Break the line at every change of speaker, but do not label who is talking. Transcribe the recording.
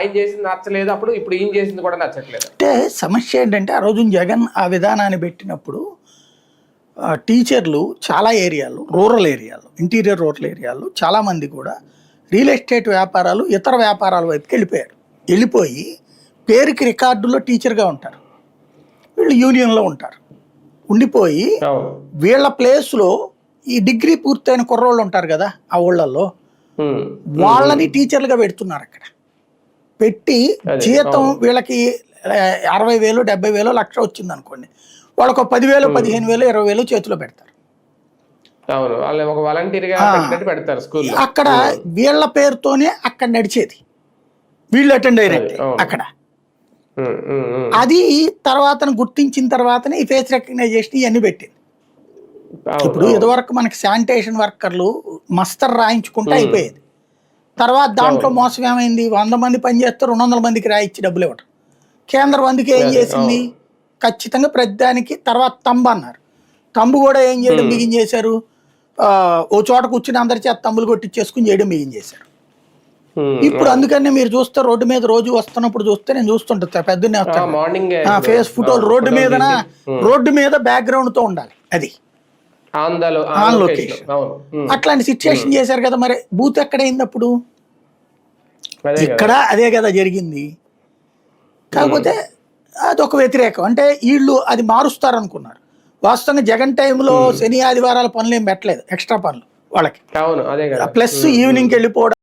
ఆయన చేసింది నచ్చలేదు, అప్పుడు ఇప్పుడు ఈయన చేసింది కూడా నచ్చట్లేదు.
అంటే సమస్య ఏంటంటే ఆ రోజు జగన్ ఆ విధానాన్ని పెట్టినప్పుడు టీచర్లు చాలా ఏరియాలు, రూరల్ ఏరియాలు, ఇంటీరియర్ రూరల్ ఏరియాల్లో చాలామంది కూడా రియల్ ఎస్టేట్ వ్యాపారాలు, ఇతర వ్యాపారాల వైపుకి వెళ్ళిపోయారు. వెళ్ళిపోయి పేరుకి రికార్డులో టీచర్గా ఉంటారు, వీళ్ళు యూనియన్లో ఉంటారు. ఉండిపోయి వీళ్ళ ప్లేస్లో ఈ డిగ్రీ పూర్తయిన కుర్రోళ్ళు ఉంటారు కదా ఆ ఊళ్ళల్లో, వాళ్ళని టీచర్లుగా పెడుతున్నారు. అక్కడ పెట్టి జీతం వీళ్ళకి 60,000, 70,000, లక్ష వచ్చింది అనుకోండి, వాళ్ళకు 10,000, 15,000, 20,000 చేతిలో పెడతారు. అక్కడ వీళ్ళ పేరుతోనే అక్కడ నడిచేది, వీళ్ళు అటెండ్ అయినట్టే అక్కడ. అది తర్వాత గుర్తించిన తర్వాతనే ఈ ఫేస్ రికగ్నైజేషన్ ఇవన్నీ పెట్టింది. ఇప్పుడు ఇదివరకు మనకి శానిటేషన్ వర్కర్లు మస్తర్ రాయించుకుంటే అయిపోయేది. తర్వాత దాంట్లో మోసం ఏమైంది, 100 మంది పనిచేస్తే 200 మందికి రాయించి డబ్బులు ఇవ్వటం. కేంద్రం అందుకే ఏం చేసింది, ఖచ్చితంగా ప్రతిదానికి తర్వాత తంబు అన్నారు. తంబు కూడా ఏం చేయడం బిగించేశారు, ఓ చోట కూర్చుని అందరి చేత తంబులు కొట్టించేసుకుని చేయడం బిగించేశారు. ఇప్పుడు అందుకనే మీరు చూస్తే రోడ్డు మీద రోజు వస్తున్నప్పుడు చూస్తే నేను చూస్తుంటా, పెద్దనే వస్తాను ఫేస్ ఫోటోలు రోడ్డు మీద బ్యాక్గ్రౌండ్ తో ఉండాలి, అది ఆన్ లొకేషన్. అట్లాంటి సిచ్యుయేషన్ చేశారు కదా. మరి బూత్ ఎక్కడైంది అప్పుడు, ఇక్కడ అదే కదా జరిగింది. కాకపోతే అదొక వ్యతిరేకం, అంటే వీళ్ళు అది మారుస్తారు అనుకున్నారు. వాస్తవంగా జగన్ టైంలో శని ఆదివారాల పనులు ఏం పెట్టలేదు, ఎక్స్ట్రా పనులు వాళ్ళకి, ప్లస్ ఈవినింగ్కి వెళ్ళిపోవడం.